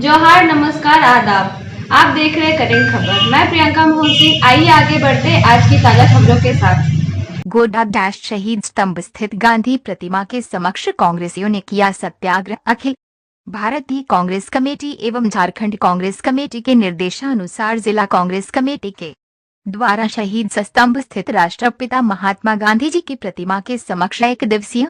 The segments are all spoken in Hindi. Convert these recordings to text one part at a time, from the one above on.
जोहार, नमस्कार, आदाब। आप देख रहे हैं करेंट खबर। मैं प्रियंका मोहन सिंह। आइए आगे बढ़ते हैं आज की ताजा खबरों के साथ। गोड्डा डैश शहीद स्तंभ स्थित गांधी प्रतिमा के समक्ष कांग्रेसियों ने किया सत्याग्रह। अखिल भारतीय कांग्रेस कमेटी एवं झारखंड कांग्रेस कमेटी के निर्देशानुसार जिला कांग्रेस कमेटी के द्वारा शहीद स्तंभ स्थित राष्ट्रपिता महात्मा गांधी जी की प्रतिमा के समक्ष एक दिवसीय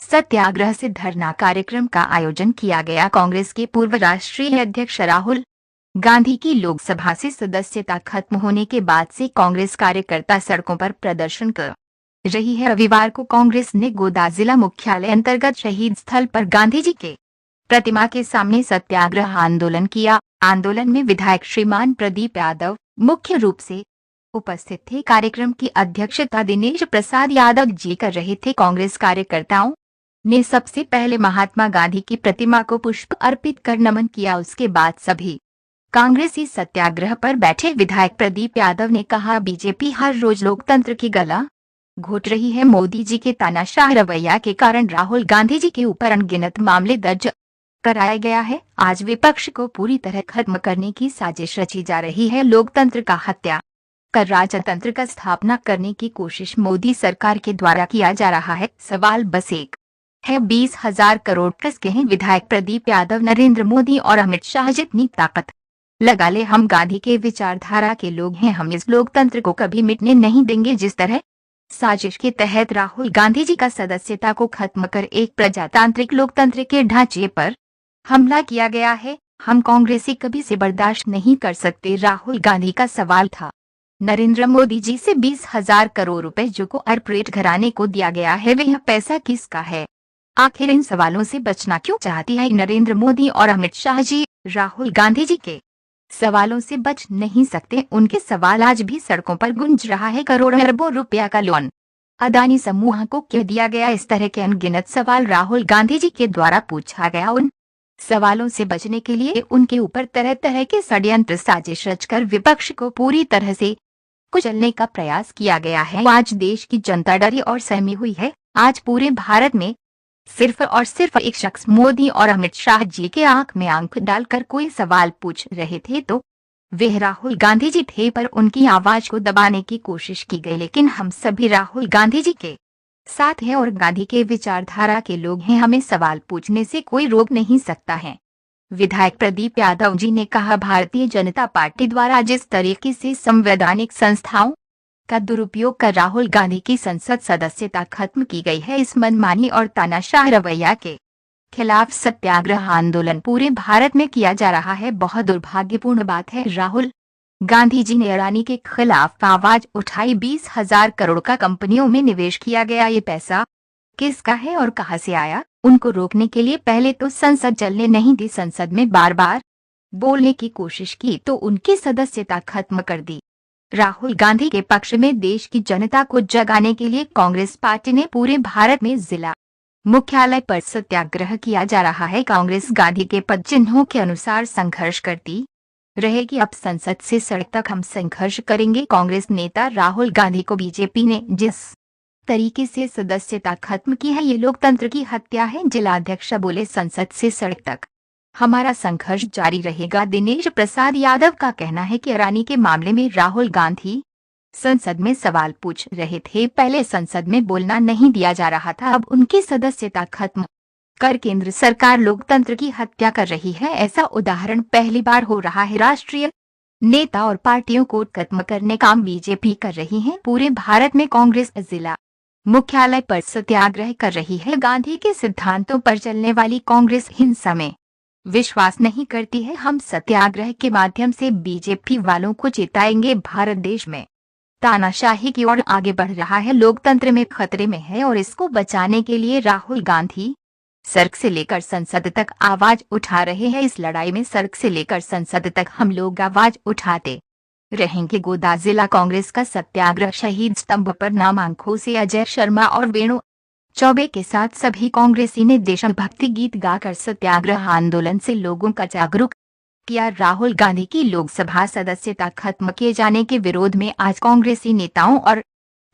सत्याग्रह से धरना कार्यक्रम का आयोजन किया गया। कांग्रेस के पूर्व राष्ट्रीय अध्यक्ष राहुल गांधी की लोकसभा से सदस्यता खत्म होने के बाद से कांग्रेस कार्यकर्ता सड़कों पर प्रदर्शन कर रही है। रविवार को कांग्रेस ने गोड्डा जिला मुख्यालय अंतर्गत शहीद स्थल पर गांधी जी के प्रतिमा के सामने सत्याग्रह आंदोलन किया। आंदोलन में विधायक श्रीमान प्रदीप यादव मुख्य रूप से उपस्थित थे। कार्यक्रम की अध्यक्षता दिनेश प्रसाद यादव जी कर रहे थे। कांग्रेस कार्यकर्ताओं ने सबसे पहले महात्मा गांधी की प्रतिमा को पुष्प अर्पित कर नमन किया। उसके बाद सभी कांग्रेसी सत्याग्रह पर बैठे। विधायक प्रदीप यादव ने कहा, बीजेपी हर रोज लोकतंत्र की गला घोट रही है। मोदी जी के तानाशाह रवैया के कारण राहुल गांधी जी के ऊपर अनगिनत मामले दर्ज कराया गया है। आज विपक्ष को पूरी तरह खत्म करने की साजिश रची जा रही है। लोकतंत्र का हत्या कर राजतंत्र का स्थापना करने की कोशिश मोदी सरकार के द्वारा किया जा रहा है। सवाल बस एक है, 20,000 करोड़ किसके हैं? विधायक प्रदीप यादव, नरेंद्र मोदी और अमित शाह जितनी ताकत लगा ले, हम गांधी के विचारधारा के लोग हैं। हम इस लोकतंत्र को कभी मिटने नहीं देंगे। जिस तरह साजिश के तहत राहुल गांधी जी का सदस्यता को खत्म कर एक प्रजातांत्रिक लोकतंत्र के ढांचे पर हमला किया गया है, हम कांग्रेसी कभी से बर्दाश्त नहीं कर सकते। राहुल गांधी का सवाल था, नरेंद्र मोदी जी से 20,000 करोड़ रुपए जो कॉर्पोरेट घराने को दिया गया है, वह पैसा किसका है? आखिर इन सवालों से बचना क्यों चाहती है नरेंद्र मोदी और अमित शाह जी? राहुल गांधी जी के सवालों से बच नहीं सकते। उनके सवाल आज भी सड़कों पर गूंज रहा है। करोड़ों अरबों रुपया का लोन अदानी समूह को क्यों दिया गया? इस तरह के अनगिनत सवाल राहुल गांधी जी के द्वारा पूछा गया। उन सवालों से बचने के लिए उनके ऊपर तरह तरह के षड्यंत्र साजिश रचकर विपक्ष को पूरी तरह से कुचलने का प्रयास किया गया है। आज देश की जनता डरी और सहमी हुई है। आज पूरे भारत में सिर्फ और सिर्फ एक शख्स मोदी और अमित शाह जी के आंख में आंख डालकर कोई सवाल पूछ रहे थे तो वह राहुल गांधी जी थे, पर उनकी आवाज को दबाने की कोशिश की गई। लेकिन हम सभी राहुल गांधी जी के साथ हैं और गांधी के विचारधारा के लोग हैं। हमें सवाल पूछने से कोई रोक नहीं सकता है। विधायक प्रदीप यादव जी ने कहा, भारतीय जनता पार्टी द्वारा जिस तरीके से संवैधानिक संस्थाओं का दुरुपयोग कर राहुल गांधी की संसद सदस्यता खत्म की गई है, इस मनमानी और तानाशाह रवैया के खिलाफ सत्याग्रह आंदोलन पूरे भारत में किया जा रहा है। बहुत दुर्भाग्यपूर्ण बात है। राहुल गांधी जी ने अडानी के खिलाफ आवाज उठाई। 20,000 करोड़ का कंपनियों में निवेश किया गया, ये पैसा किसका है और कहां से आया? उनको रोकने के लिए पहले तो संसद चलने नहीं दी, संसद में बार बार बोलने की कोशिश की तो उनकी सदस्यता खत्म कर दी। राहुल गांधी के पक्ष में देश की जनता को जगाने के लिए कांग्रेस पार्टी ने पूरे भारत में जिला मुख्यालय पर सत्याग्रह किया जा रहा है। कांग्रेस गांधी के पद चिन्हों के अनुसार संघर्ष करती रहेगी। अब संसद से सड़क तक हम संघर्ष करेंगे। कांग्रेस नेता राहुल गांधी को बीजेपी ने जिस तरीके से सदस्यता खत्म की है, ये लोकतंत्र की हत्या है। जिलाध्यक्ष बोले, संसद से सड़क तक हमारा संघर्ष जारी रहेगा। दिनेश प्रसाद यादव का कहना है कि अडानी के मामले में राहुल गांधी संसद में सवाल पूछ रहे थे। पहले संसद में बोलना नहीं दिया जा रहा था, अब उनकी सदस्यता खत्म कर केंद्र सरकार लोकतंत्र की हत्या कर रही है। ऐसा उदाहरण पहली बार हो रहा है। राष्ट्रीय नेता और पार्टियों को खत्म करने का काम बीजेपी कर रही है। पूरे भारत में कांग्रेस जिला मुख्यालय पर सत्याग्रह कर रही है। गांधी के सिद्धांतों पर चलने वाली कांग्रेस हिंसा में विश्वास नहीं करती है। हम सत्याग्रह के माध्यम से बीजेपी वालों को चेताएंगे। भारत देश में तानाशाही की ओर आगे बढ़ रहा है, लोकतंत्र में खतरे में है और इसको बचाने के लिए राहुल गांधी सड़क से लेकर संसद तक आवाज उठा रहे हैं। इस लड़ाई में सड़क से लेकर संसद तक हम लोग आवाज उठाते रहेंगे। गोड्डा जिला कांग्रेस का सत्याग्रह शहीद स्तंभ पर नामांकों से अजय शर्मा और वेणु चौबे के साथ सभी कांग्रेसी ने देशभक्ति गीत गाकर सत्याग्रह आंदोलन से लोगों का जागरूक किया। राहुल गांधी की लोकसभा सदस्यता खत्म किए जाने के विरोध में आज कांग्रेसी नेताओं और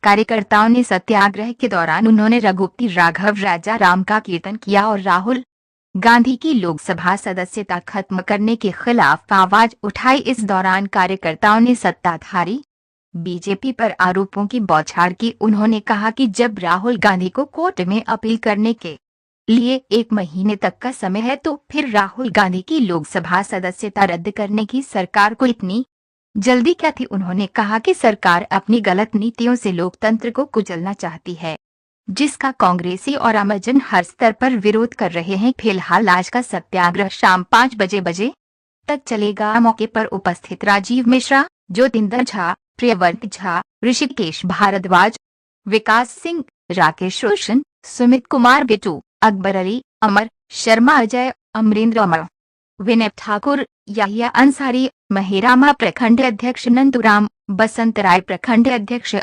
कार्यकर्ताओं ने सत्याग्रह के दौरान उन्होंने रघुपति राघव राजा राम का कीर्तन किया और राहुल गांधी की लोकसभा सदस्यता खत्म करने के खिलाफ आवाज उठाई। इस दौरान कार्यकर्ताओं ने सत्ताधारी बीजेपी पर आरोपों की बौछार की। उन्होंने कहा कि जब राहुल गांधी को कोर्ट में अपील करने के लिए 1 महीने तक का समय है तो फिर राहुल गांधी की लोकसभा सदस्यता रद्द करने की सरकार को इतनी जल्दी क्या थी। उन्होंने कहा कि सरकार अपनी गलत नीतियों से लोकतंत्र को कुचलना चाहती है, जिसका कांग्रेसी और आमजन हर स्तर पर विरोध कर रहे हैं। फिलहाल आज का सत्याग्रह शाम 5 बजे तक चलेगा। मौके पर उपस्थित राजीव मिश्रा, ज्योतिंदर झा, प्रियव्रत झा, ऋषिकेश भारद्वाज, विकास सिंह, राकेश रोशन, सुमित कुमार बिट्टू, अकबर अली, अमर शर्मा, अजय, अमरेंद्र अमर, विनय ठाकुर, याहिया अंसारी, महिरामा प्रखंड अध्यक्ष नंदुराम, बसंत राय प्रखंड अध्यक्ष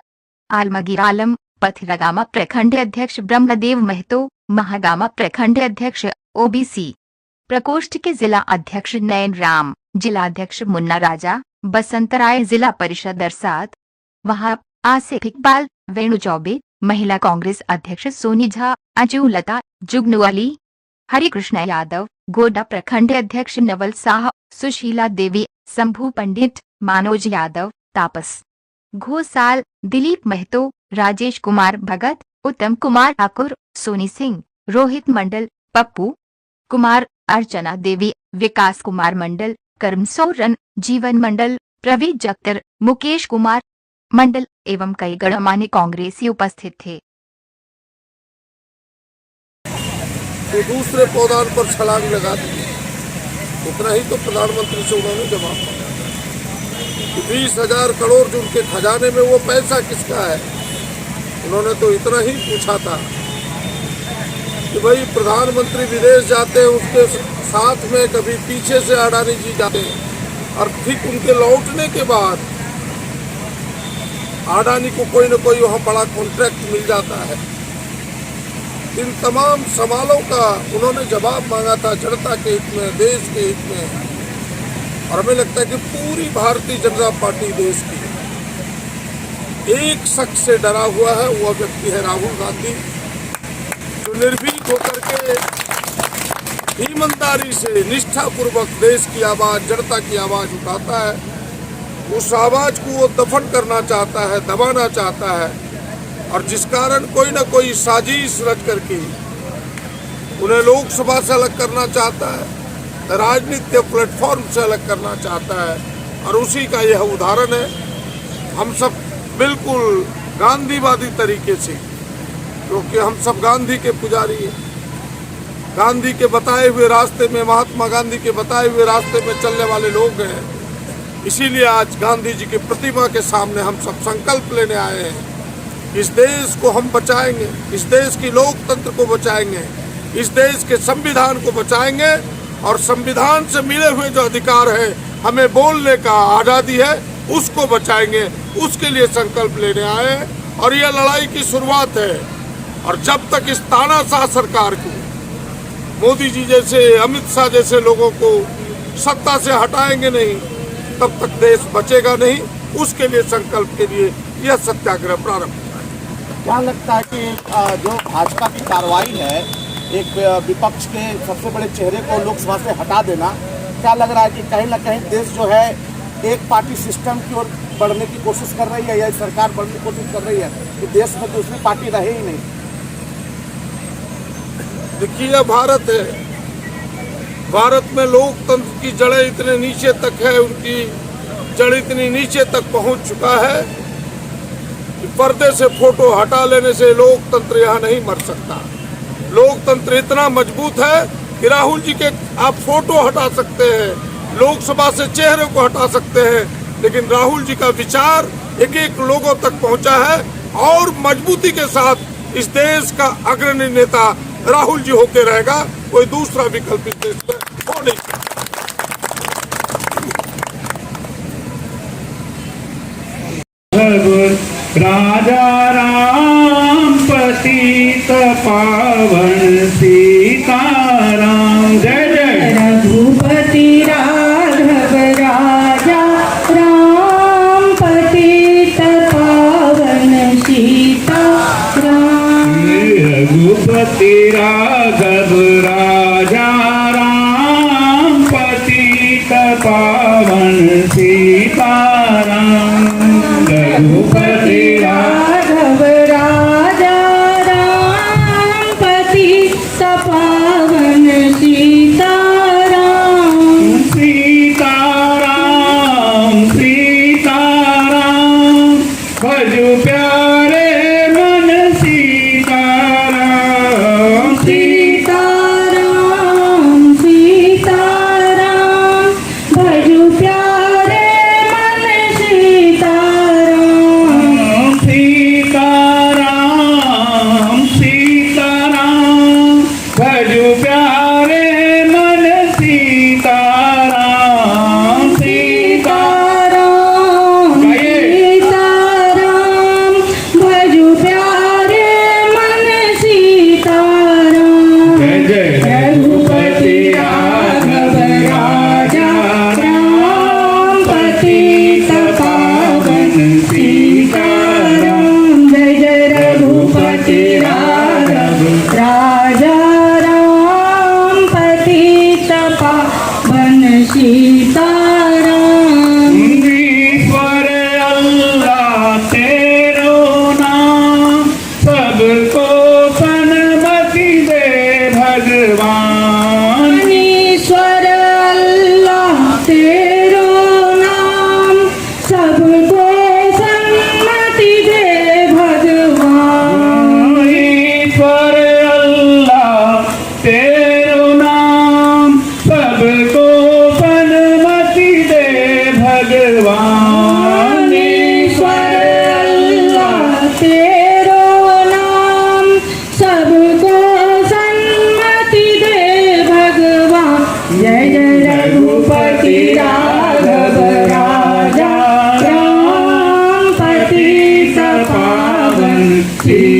आलमगीर आलम, पथरगामा प्रखंड अध्यक्ष ब्रह्मदेव महतो, महागामा प्रखंड अध्यक्ष ओबीसी प्रकोष्ठ के जिला अध्यक्ष नयन राम, जिलाध्यक्ष मुन्ना राजा, बसंत राय, जिला परिषद अरसात वहाब, आसिफ इकबाल, वेणु चौबे, महिला कांग्रेस अध्यक्ष सोनी झा, अजू लता, जुगनू अली, हरिकृष्ण यादव, गोड्डा प्रखंड अध्यक्ष नवल साह, सुशीला देवी, शंभू पंडित, मनोज यादव, तापस घोसाल, दिलीप महतो, राजेश कुमार भगत, उत्तम कुमार ठाकुर, सोनी सिंह, रोहित मंडल, पप्पू कुमार, अर्चना देवी, विकास कुमार मंडल, कर्म सोरन, जीवन मंडल, प्रवीण जख्तर, मुकेश कुमार मंडल एवं कई गणमान्य कांग्रेसी उपस्थित थे। तो दूसरे पौधान पर छलांग लगा दी। उतना ही तो प्रधानमंत्री से उन्होंने जवाब मांगा कि 20,000 करोड़ जो उनके खजाने में वो पैसा किसका है। उन्होंने तो इतना ही पूछा था कि भाई प्रधानमंत्री विदेश जाते हैं, उसके साथ में कभी पीछे से अडानी जी जाते हैं और ठीक उनके लौटने के बाद अडानी को कोई न कोई वहाँ बड़ा कॉन्ट्रैक्ट मिल जाता है। इन तमाम सवालों का उन्होंने जवाब मांगा था जनता के हित में, देश के हित में। और हमें लगता है कि पूरी भारतीय जनता पार्टी देश की एक शख्स से डरा हुआ है, वो व्यक्ति है राहुल गांधी, जो निर्भीक होकर के ईमानदारी से निष्ठापूर्वक देश की आवाज़, जनता की आवाज़ उठाता है। उस आवाज़ को वो दफन करना चाहता है, दबाना चाहता है, और जिस कारण कोई ना कोई साजिश रच करके उन्हें लोकसभा से अलग करना चाहता है, राजनीतिक प्लेटफॉर्म से अलग करना चाहता है। और उसी का यह उदाहरण है। हम सब बिल्कुल गांधीवादी तरीके से, क्योंकि हम सब गांधी के पुजारी हैं, गांधी के बताए हुए रास्ते में, महात्मा गांधी के बताए हुए रास्ते में चलने वाले लोग हैं। इसीलिए आज गांधी जी की प्रतिमा के सामने हम सब संकल्प लेने आए हैं। इस देश को हम बचाएंगे, इस देश की लोकतंत्र को बचाएंगे, इस देश के संविधान को बचाएंगे, और संविधान से मिले हुए जो अधिकार है, हमें बोलने का आज़ादी है, उसको बचाएंगे। उसके लिए संकल्प लेने आए हैं और यह लड़ाई की शुरुआत है। और जब तक इस तानाशाह सरकार को, मोदी जी जैसे, अमित शाह जैसे लोगों को सत्ता से हटाएंगे नहीं, तब तक देश बचेगा नहीं। उसके लिए संकल्प के लिए यह सत्याग्रह प्रारंभ हुआ है। क्या लगता है कि जो भाजपा की कार्रवाई है, एक विपक्ष के सबसे बड़े चेहरे को लोकसभा से हटा देना, क्या लग रहा है कि कहीं ना कहीं देश जो है एक पार्टी सिस्टम की ओर बढ़ने की कोशिश कर रही है, या सरकार बढ़ने की कोशिश कर रही है कि देश में दूसरी पार्टी रहे ही नहीं? देखिए, भारत है, भारत में लोकतंत्र की जड़ें इतने नीचे तक है, उनकी जड़ इतनी नीचे तक पहुंच चुका है कि पर्दे से फोटो हटा लेने से लोकतंत्र यहाँ नहीं मर सकता। लोकतंत्र इतना मजबूत है कि राहुल जी के आप फोटो हटा सकते हैं, लोकसभा से चेहरे को हटा सकते हैं, लेकिन राहुल जी का विचार एक एक लोगों तक पहुंचा है। और मजबूती के साथ इस देश का अग्रणी नेता राहुल जी होके रहेगा, कोई दूसरा विकल्प इस देश में हो नहीं सकता। राजा राम पतित पावन सीताराम, जय जय रघुपति राघव राजा राम पतित पावन सीताराम। रघुपति राघव राजा सीताराम। ईश्वर अल्लाह तेरो नाम सबको सन्मति दे भगवान। ईश्वर अल्लाह तेरो नाम सबको सन्मति दे भगवान। ईश्वर अल्लाह तेरो नाम सबको सन्मति दे भगवान। ईश्वर अल्लाह तेरो नाम सबको सन्मति दे भगवान। जय जय रघुपति राघव राजा राम पतित पावन श्री